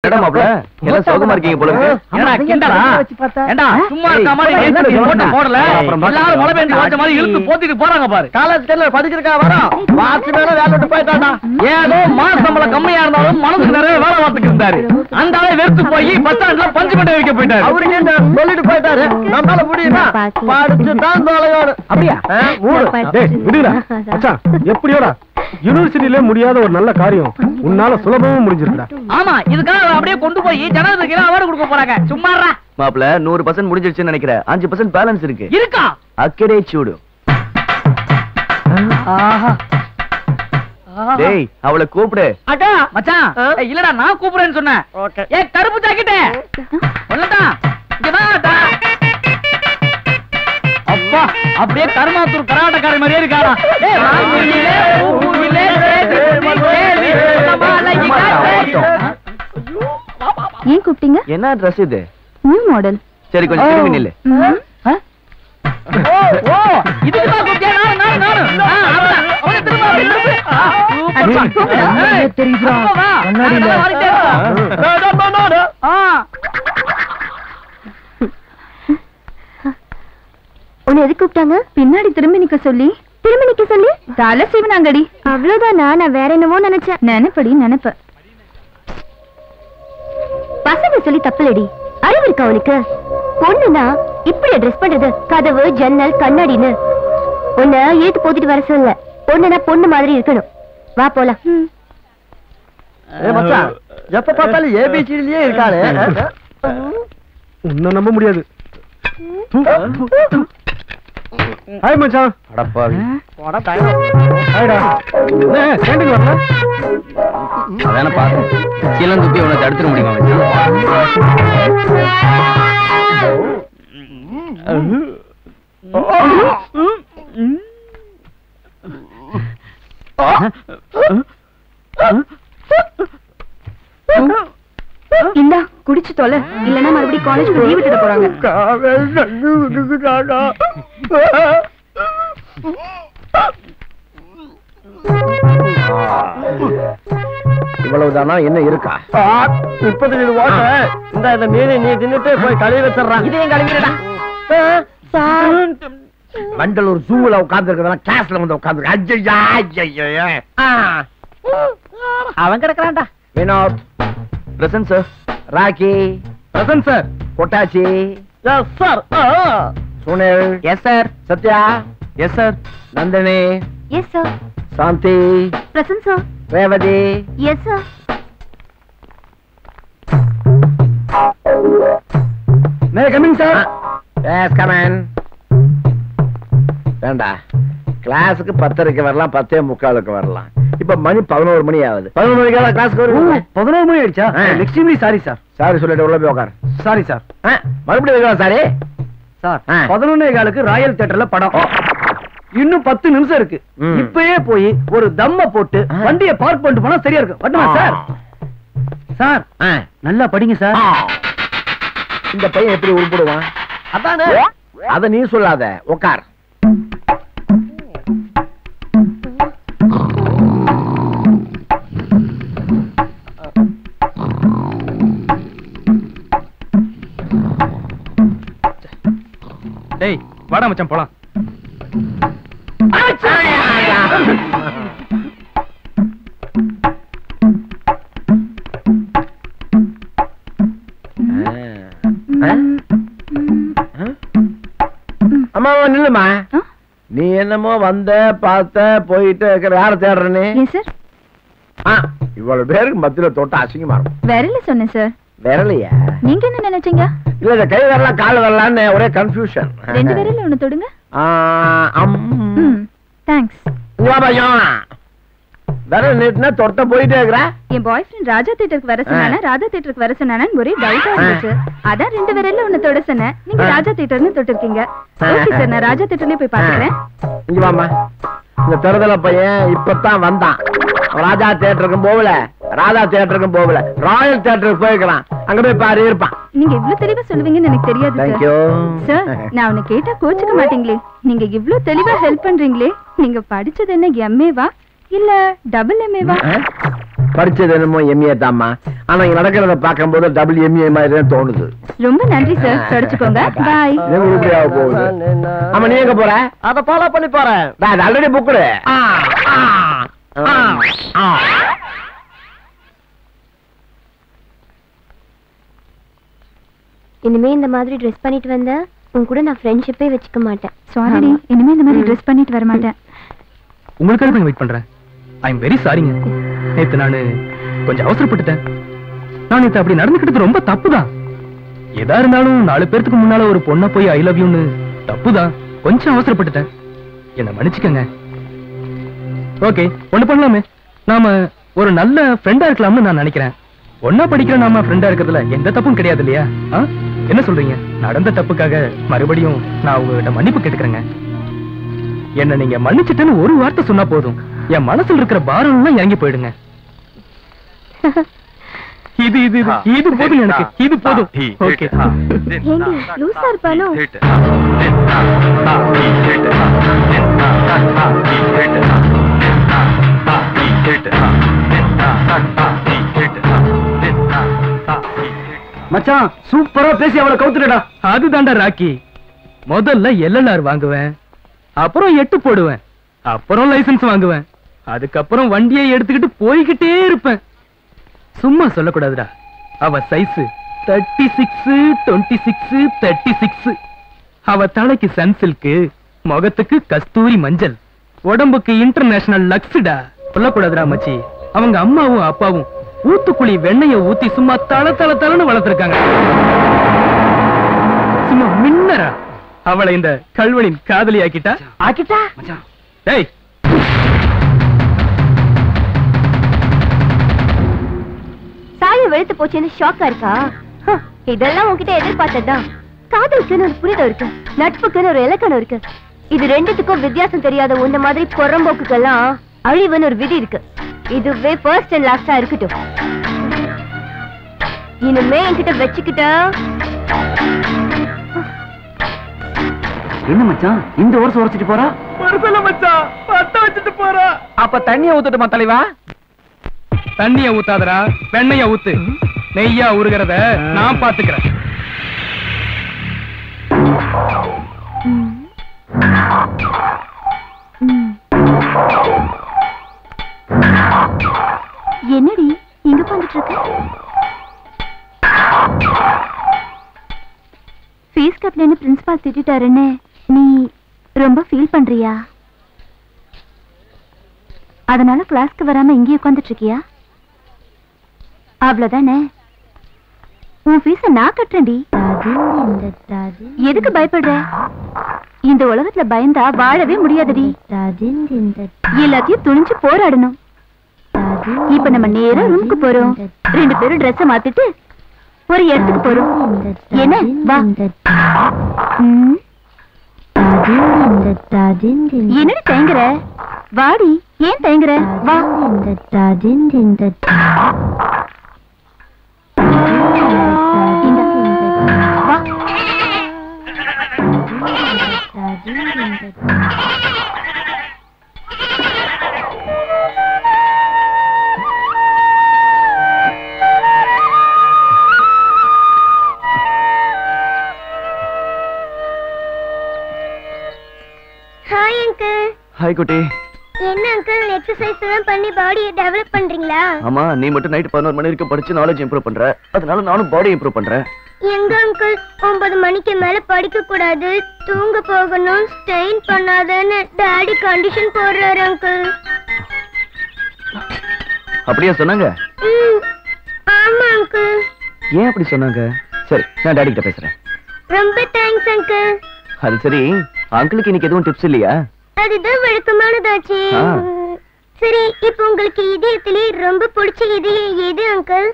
என்னடா மாப்ள எல்லாம் சௌகமா இருக்கீங்க போல இருக்கு. ஏடா கிண்டடா ஏண்டா சும்மா இருக்க மாதிரி போட்ட போடல எல்லாரும் மழை பெஞ்சு ஓட்ட மாதிரி இழுத்து போத்திட்டு போறாங்க பாரு. காலேஜ்ல படிச்சிருக்கா வரோம் வாட்சி மேல வேலை விட்டு போயிட்டாடா. ஏதோ மாச சம்பளம் கம்மியா இருந்தாலும் மனசுக்கு நிறைய வேலை பார்த்துட்டு இருந்தாரு. அந்த ஆளை வெறுத்து போய் பஸ் ஸ்டாண்ட்ல பஞ்சு பண்ணி வைக்க போயிட்டாரு. அவருக்கு என்ன சொல்லிட்டு போயிட்டாரு. நம்மளால முடியுமா? படிச்சுதான் தொலையோடு. அப்படியா? விடுடா மச்சான், எப்படியோடா யூனிவர்சிட்டியில முடியாத ஒரு நல்ல காரியம் உன்னால சுலபமா முடிஞ்சிருக்கா. ஆமா, இதுக்காக அப்படியே கொண்டு போய் ஜனாதிபதிக்கு அவார்டு கொடுக்க போறாங்க. சும்மாறா மாப்ள 100% முடிஞ்சிருச்சுன்னு நினைக்கிறேன். 5% பேலன்ஸ் இருக்கு. இருக்கா? அக்கடே சூடு. ஆஹா டேய் அவளை கூப்பிடு. அடா மச்சான், இல்லடா நான் கூப்பிடுறேன்னு சொன்னேன். ஏ கருப்பு ஜாக்கெட் சொல்லடா இங்க வாடா. அப்பா அப்படியே கர்மாத்தூர் கராட்டக்கார மாதிரியே இருக்காடா. ஏய் வாங்குயிலே பூங்குயிலே ஏன் கூப்பிட்டீங்க? என்ன ட்ரெஸ் இது? New model. சரி கொஞ்சம் திரும்பி நில்லு. ஓ ஓ இதுக்கு தான் கூப்பிட்டியா? நானு அவனே திரும்ப தெரியுதா கண்ணாடில உன்னை எதுக்கு கூப்பிட்டாங்க? பின்னாடி திரும்பி நிக்க சொல்லி. திரும்பி நிக்க சொல்லி தலை சிவனாங்கடி. அவ்வளவுதானா? நான் வேற என்னமோ நினைச்சேன். நினைப்படி நினைப்ப. பசங்க சொல்லி தப்புலடி. அறிவு இருக்கா அவனுக்கு? பொண்ணுனா இப்படி ட்ரெஸ் பண்றது, கதவு ஜன்னல் கண்ணாடின்னு. உன்னை ஏத்து போத்திட்டு வர சொல்ல. பொண்ணுனா பொண்ணு மாதிரி இருக்கணும். வா போலாம். எப்ப பார்த்தாலும் ஏபிசிடிலேயே இருக்காரு. உன்னை நம்ப முடியாது. ஹாய் மச்சான். அடப்பாவி. ஹாய்டா. கேண்டீன் வரல? அதான பாரு. கீழ துப்பி உன்னை தடுத்துற முடியுமா இந்தா குடிச்சு தொலை, இல்லன்னா மறுபடியும் காலேஜ்க்கு லீவ் விட்டுட போறாங்க. இவ்வளவுதானா? என்ன இருக்கா? 35 வாட்டர் இந்த மீனை நீ தின்னுட்டு போய் கழுவி வச்சிடறான். இதையும் கழுவிடா. வண்டலூர் ஜூல உட்கார்ந்து இருக்கிறதா கிளாஸ்ல வந்து உட்கார்ந்து. அவன் கிடக்குறான்டா. Vinod present sir. Rocky present sir. Kottachi yes sir. Sunil yes sir. Sathya yes sir. Nandhini yes sir. Shanthi present sir. Revathi yes sir. May coming sir. Yes come in. வேண்டா, கிளாஸுக்கு 10:30 வரலாம், 10:45 வரலாம். இப்ப மணி 11 மணி ஆகுது. 11 மணிக்கு கிளாஸ்க்கு வருவோம். 11 மணி ஆயிடுச்சா? Extremely sorry sir. சாரி சொல்லிட்டு உள்ள போய் உட்காரு. Sorry sir. மறுபடியும் வைக்கலாம் சாரி. சார் 11:15 ராயல் தியேட்டர்ல படம். இன்னும் 10 நிமிஷம் இருக்கு. இப்பயே போய் ஒரு தம்ம போட்டு வண்டியை பார்க் பண்ணிட்டு போனா சரியா இருக்கும். வட்டுமா சார்? சார் நல்லா படிங்க சார். இந்த பையன் எப்படி உருப்பிடுவான்? அதானே. அத நீ சொல்லாத, உட்கார். டேய் வாடா மச்சான் போலாம். அம்மா நில்லுமா. நீ என்னமோ வந்த பார்த்த போயிட்டு இருக்கிற யார தேடுற நீ? சார் இவ்வளவு பேருக்கு மத்தியில தொட்ட அசிங்கமா இருக்கும். விரல சொன்னேன் சார். விரலையா? நீங்க என்ன நினைச்சீங்க? இல்ல இந்த கை வரலாம் கால் வரலான்னு ஒரே கன்ஃபியூஷன். 2 விரல்ல ஒண்ணு தொடுங்க. தேங்க்ஸ். விரல் நீட்டினா தொட்ட போயிட்டே இருக்கிற. என் பாய் ஃப்ரெண்ட் ராஜா தியேட்டருக்கு வர சொன்னானா, ராதா தியேட்டருக்கு வர சொன்னானு ஒரே டவுட்டா இருந்துச்சு. அதான் 2 விரல்ல ஒண்ணு தொட சொன்னேன். நீங்க ராஜா தியேட்டர்னு தொட்டிருக்கீங்க. ஓகே சார், நான் ராஜா தியேட்டர்லயே போய் பாத்துக்கிறேன். இங்க வாமா. இந்த தருதல பையன் இப்பதான் வந்தான். ராஜா தியேட்டருக்கும் போகல, ராதா தியேட்டருக்கும் போகல, ராயல் தியேட்டருக்கு போயிருக்கான். அங்க போய் பாரு இருப்பான். நீங்க இவ்ளோ தெளிவா சொல்லுவீங்கன்னு எனக்கு தெரியாது சார். சார் நான் உன்னை கேட்டா கோச்சுக்க மாட்டீங்களே. நீங்க இவ்ளோ தெளிவா ஹெல்ப் பண்றீங்களே. நீங்க படிச்சது என்ன எம்ஏவா இல்ல டபுள் எம்ஏவா? படிச்சது என்னமோ எம்ஏ தாம்மா. ஆனா இங்க நடக்கிறத பார்க்கும்போது டபுள் எம்ஏ மாதிரி தான் தோணுது. ரொம்ப நன்றி சார், தொடச்சுக்கோங்க. பாய். இது உருப்படியா போகுது. ஆமா, நீ எங்க போற? அத ஃபாலோ பண்ணி போறேன். நான் ஆல்ரெடி புக்குடு. இனிமே இந்த மாதிரி ட்ரெஸ் பண்ணிட்டு வந்தா உன் கூட நான் ஃப்ரெண்ட்ஷிப்பே வச்சுக்க மாட்டேன். சாரிடி, இனிமே இந்த மாதிரி ட்ரெஸ் பண்ணிட்டு வர மாட்டேன். உங்களுக்காக தான் வெயிட் பண்றேன். ஐ எம் வெரி சாரிங்க. நேத்து நானு கொஞ்சம் அவசரப்பட்டுட்டேன். நான் நேத்து அப்படி நடந்துக்கிட்டது ரொம்ப தப்புதான். எதா இருந்தாலும் 4 பேருக்கு முன்னால ஒரு பொண்ணை போய் ஐ லவ் யூன்னு தப்புதான். கொஞ்சம் அவசரப்பட்டுட்டேன். என்ன மன்னிச்சுக்கங்க. ஓகே, ஒண்ணு பண்ணலாமே. நாம ஒரு நல்ல ஃப்ரெண்டா இருக்கலாம்னு நான் நினைக்கிறேன். ஒன்னா படிக்கிற நாம ஃப்ரெண்டா இருக்கிறதுல எந்த தப்பும் கிடையாது இல்லையா? என்ன சொல்றீங்க? நடந்த தப்புக்காக மறுபடியும் நான் உங்ககிட்ட மன்னிப்பு கேட்டுக்கிறேங்க. என்ன நீங்க மன்னிச்சிட்டுன்னு ஒரு வார்த்தை சொன்னா போதும், என் மனசுல இருக்கிற பாரம் எல்லாம் இறங்கி போயிடுங்க. இது இது இது போதும் எனக்கு, இது போதும். ஓகே. ஏண்டி லூசா இருப்பானோ? மச்சான் சூப்பரா பேசி அவளை கவுத்துடா. அதுதான்டா ராக்கி. முதல்ல LLR வாங்குவேன், அப்புறம் 8 போடுவேன், அப்புறம் லைசன்ஸ் வாங்குவேன், அதுக்கப்புறம் வண்டியை எடுத்துக்கிட்டு போய்கிட்டே இருப்பேன். சும்மா சொல்லக்கூடாதுடா. அவ சைஸ் 36, 26, 36. அவ தலைக்கு சன்சில்க், முகத்துக்கு கஸ்தூரி மஞ்சள், உடம்புக்கு இன்டர்நேஷனல் லக்ஸ்டா. சொல்லக்கூடாதுடா மச்சி. அவங்க அம்மாவும் அப்பாவும் ஊத்துக்குழி வெண்ணைய ஊத்தி சும்மா தல தல தலன்னு வளர்த்திருக்காங்க. சும்மா மின்னரா அவளை இந்த கல்வனின் காதலி ஆக்கிட்டா. டேய், சாய வெளுத்து போச்சுன்னு ஷாக்கா இருக்கா? இதெல்லாம் உன்கிட்ட எதிர்பார்த்ததுதான். காதலுக்குன்னு ஒரு புரிதம் இருக்கு, நட்புக்குன்னு ஒரு இலக்கணம் இருக்கு. இது ரெண்டுத்துக்கும் வித்தியாசம் தெரியாத உன்ன மாதிரி புறம்போக்குக்கெல்லாம் அழிவுன்னு ஒரு விதி இருக்கு. இதுவே ஃபர்ஸ்ட் அண்ட் லாஸ்டா இருக்கட்டும். இனிமே என்கிட்ட வச்சுக்கிட்ட என்ன மச்சான் இந்த வருஷம் உரைச்சிட்டு போறா? வருஷல மச்சான் பட்ட வச்சிட்டு போறா. அப்ப தண்ணிய ஊத்துட்டுமா தலைவா? தண்ணிய ஊத்தாதடா, வெண்ணைய ஊத்து. நெய்யா உருகிறத நான் பாத்துக்கிறேன். என்னடி இங்க வந்துட்டு இருக்க? ஃபீஸ் கட்டலன்னு பிரின்சிபால் திட்டாருன்னு நீ ரொம்ப ஃபீல் பண்றியா? அதனால கிளாஸ்க்கு வராம இங்கே உட்காந்துட்டு இருக்கியா? அவ்வளவுதானே. உன் ஃபீஸ நான் கட்டுறேன்டி. எதுக்கு பயப்படுற? இந்த உலகத்துல பயந்தா வாழவே முடியாதடி. எல்லாத்தையும் துணிஞ்சு போராடணும். இப்ப நம்ம நேரா ரூமுக்கு போறோம். 2 பேரும் ட்ரெஸ் மாத்திட்டு ஒரு இடத்துக்கு போறோம். என்ன வா. என்னடி தயங்குற? வாடி. ஏன் தயங்குற? வா. Hi uncle. ஹாய் குட்டி. என்ன அங்கிள் எக்ஸசைஸ் எல்லாம் பண்ணி பாடியை டெவலப் பண்றீங்களா? ஆமா, நீ மட்டும் நைட் 11 மணி வரைக்கும் படிச்சு நாலேஜ் இம்ப்ரூவ் பண்ற, அதனால நானும் பாடி இம்ப்ரூவ் பண்றேன். எங்க அங்கிள் 9 மணிக்கு மேல படிக்க கூடாது, தூங்க போகணும், ஸ்ட்ரெயின் பண்ணாதன்னு டாடி கண்டிஷன் போடுறாரு அங்கிள். அப்படியே சொன்னாங்க? ஆமா அங்கிள். ஏன் அப்படி சொன்னாங்க? சரி, நான் டாடி கிட்ட பேசுறேன். ரொம்ப தேங்க்ஸ் அங்கிள். அது சரி, அங்கிளுக்கு இன்னைக்கு எதுவும் டிப்ஸ் இல்லையா? அதுதான் வழக்கமானதாச்சு. சரி, இப்போ உங்களுக்கு இதயத்திலே ரொம்ப பிடிச்ச இதயம் எது அங்கிள்?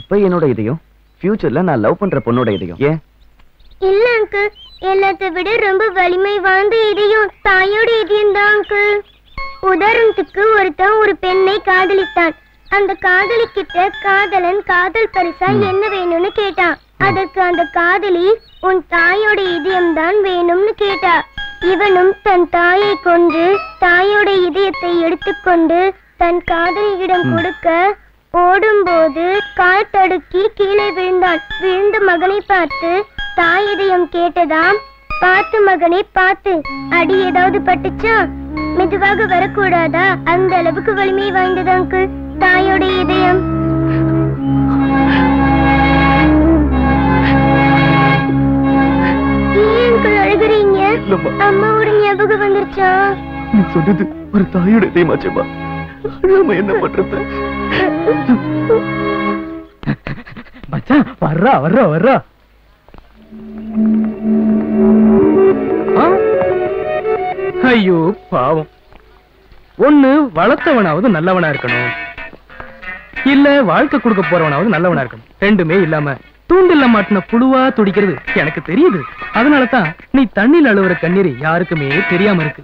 இப்ப என்னோட இதயம், ஃபியூச்சர்ல நான் லவ் பண்ற பொண்ணோட இதயம். ஏன்? இல்ல அங்கிள், எல்லாத்தை விட ரொம்ப வலிமை வாய்ந்த இதயம் தாயோட இதயம் தான் அங்கிள். உதாரணத்துக்கு ஒருத்தன் ஒரு பெண்ணை காதலித்தான். அந்த காதலி கிட்ட காதலன் காதல் பரிசா என்ன வேணும்னு கேட்டான். அதற்கு அந்த காதலி உன் தாயோட இதயம் தான் வேணும்னு கேட்டா. இவனும் தன் தாயை கொன்று தாயோட இதயத்தை எடுத்துக்கொண்டு தன் காதலியிடம் கொடுக்க ஓடும்போது கால் தடுக்கி கீழே விழுந்தான். விழுந்த மகனை பார்த்து தாய் இதயம் கேட்டதாம், பார்த்து மகனை பார்த்து, அடி ஏதாவது பட்டுச்சா? மெதுவாக வரக்கூடாதா? அந்த அளவுக்கு வலிமை வாய்ந்தது அங்கிள் தாயோட இதயம். ஏன் அழுகுறீங்க? அம்மாவோட ஞாபகம் வந்துருச்சா? நீ சொன்னது ஒரு தாயோட இதயமாச்சேமா, அழாம என்ன பண்றது? மச்சான் வர்றா வர்றா வர்றா. ஐயோ பாவம். ஒண்ணு வளர்த்தவனாவது நல்லவனா இருக்கணும், இல்ல வாழ்க்கை கொடுக்க போறவனாவது நல்லவனா இருக்கணும். ரெண்டுமே இல்லாம தூண்டில்ல மாட்டின புழுவா துடிக்கிறது எனக்கு தெரியுது. அதனாலதான் நீ தண்ணியில் அழுவுற கண்ணீர் யாருக்குமே தெரியாம இருக்கு.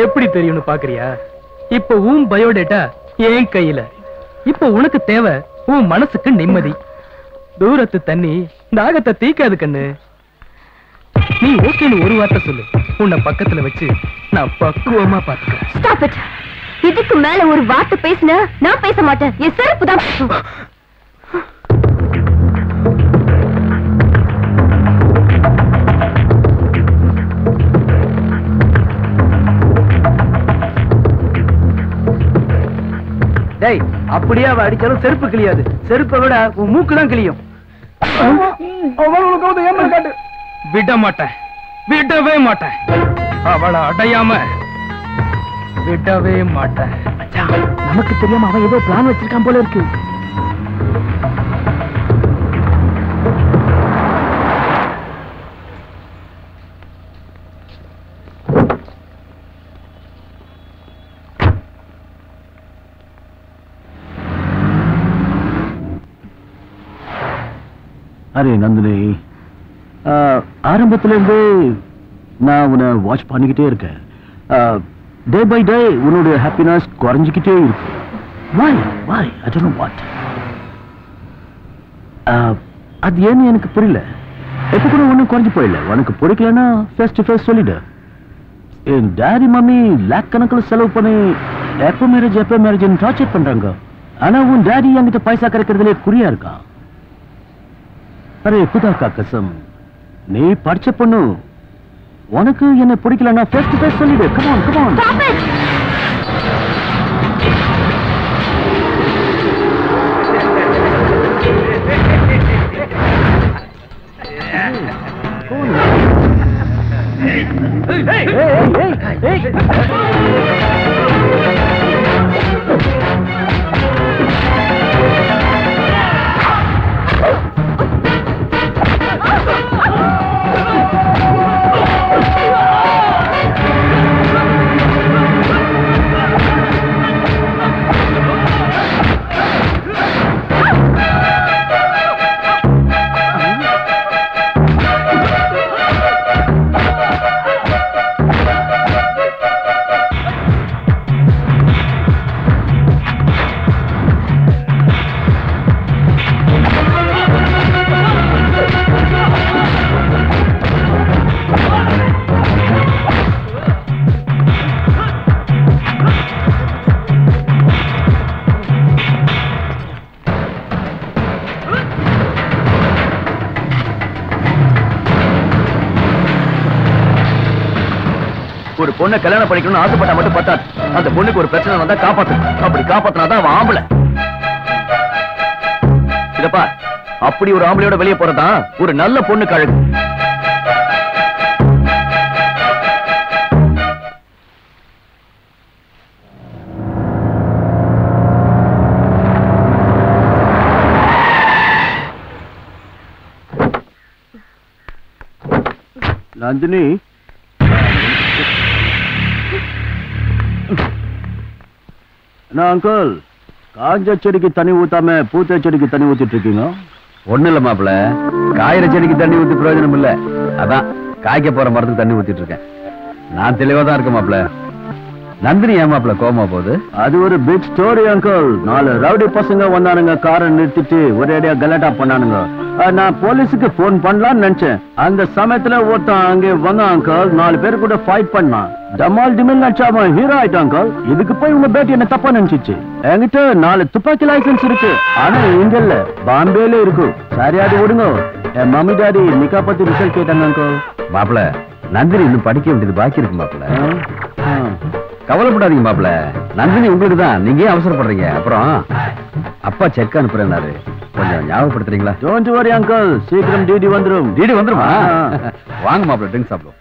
எப்படி தெரியும்னு பாக்குறியா? இப்ப உன் பயோடேட்டா என் கையில. இப்ப உனக்கு தேவை உன் மனசுக்கு நிம்மதி. தூரத்து தண்ணி தாகத்தை தீக்காது கண்ணு. நீ ஓகேன்னு ஒரு வார்த்தை சொல்லு, உன்னை பக்கத்துல வச்சு நான் பக்குவமா பாத்துக்கிறேன். Stop it. இதுக்கு மேல ஒரு வார்த்தை பேசின நான் பேச மாட்டேன். என் செருப்பு தான். டேய், அப்படியே அவ அடிச்சாலும் செருப்பு கிளியாது. செருப்பை விட உன் மூக்கு தான் கிளியும். விட மாட்டேன், விடவே மாட்டேன். அவளை அடையாம விடவே மாட்டேன். நமக்கு தெரியாம அவன் ஏதோ பிளான் வச்சிருக்கான் போல இருக்கு. அரே நந்தினி, ஆரம்பத்துல இருந்து நான் உன்னை வாட்ச் பண்ணிக்கிட்டே இருக்கேன். டே பை டே உன்னுடைய ஹாப்பினஸ் குறைஞ்சிக்கிட்டே இருக்கு. Why? I don't know what. அது ஏன்னு எனக்கு புரியல. எப்ப கூட ஒன்னும் குறைஞ்சு போயிடல. உனக்கு பிடிக்கலன்னா ஃபேஸ் டு ஃபேஸ் சொல்லிடு. என் டாடி மம்மி லேக் கணக்கில் செலவு பண்ணி எப்ப மேரேஜ் டார்ச்சர் பண்றாங்க. ஆனா உன் டாடி என்கிட்ட பைசா கிடைக்கிறதுலே குறியா இருக்கான். அரே खुदा का कसम, நீ படிச்ச பொண்ணு, உனக்கு என்ன பிடிக்கலன்னா ஃபேஸ் டு ஃபேஸ் சொல்லிடு. Come on come on. Stop it. ஒரு பொண்ணை கல்யாணம் பண்ணிக்கணும்னு ஆசைப்பட்டா மட்டும் பத்தாது. அந்த பொண்ணுக்கு ஒரு பிரச்சனை வந்தா காப்பாத்தணும். அப்படி காப்பாத்தினாதான் அவன் ஆம்பளை. இதப்பா, அப்படி ஒரு ஆம்பளையோட வெளியே போறதான் ஒரு நல்ல பொண்ணுக்கு அழகு. நந்தினி, அங்கிள், காஞ்ச செடிக்கு தண்ணி ஊத்தாம பூத்த செடிக்கு தண்ணி ஊத்திட்டு இருக்கீங்க? ஒண்ணு இல்ல மாப்பிள்ள, காயிற செடிக்கு தண்ணி ஊத்தி பிரயோஜனம் இல்ல. அதான் காய்க்க போற மரத்துக்கு தண்ணி ஊத்திட்டு இருக்கேன். நான் தெளிவா தான் இருக்கேன் மாப்பிள்ள. நந்தினி ஏமாப்ல கோமா போகுது? அது ஒரு பிக் ஸ்டோரி அங்கிள். 4 ரவுடி பசங்க வந்தானுங்க, காரை நிறுத்திட்டு ஒரேடியா கலாட்டா பண்ணானுங்க. நான் போலீஸுக்கு போன் பண்ணலாம்னு நினைச்சேன். அந்த சமயத்துல ஒருத்தன் அங்கே வந்தான் அங்கிள். 4 பேர் கூட ஃபைட் பண்ணான். டமால் டிமில் நடிச்சாம ஹீரோ ஆயிட்டான் அங்கிள். இதுக்கு போய் உங்க பேட்டி என்ன தப்பா நினைச்சிச்சு. என்கிட்ட 4 துப்பாக்கி லைசன்ஸ் இருக்கு, ஆனா இங்க இல்ல, பாம்பேல இருக்கு. சரியாது விடுங்க. என் மம்மி டாடி நிக்கா பத்தி ரிசல்ட் கேட்டாங்க அங்கிள். மாப்பிள, நந்தினி இன்னும் படிக்க வேண்டியது பாக்கி இருக்கு மாப்பிள. கவலைப்படாதீங்க மாப்பிள, நந்தினி உங்களுக்கு தான், நீங்க ஏன் அவசரப்படுறீங்க? அப்புறம் அப்பா செக் அனுப்புறேன்னாரு, கொஞ்சம் ஞாபகப்படுத்துறீங்களா? டோன்ட் வரி அங்கிள், சீக்கிரம் டிடி வந்துரும். டிடி வந்துருமா? வாங்க மாப்பிள, ட்ரிங்க் சாப்பிடுவோம்.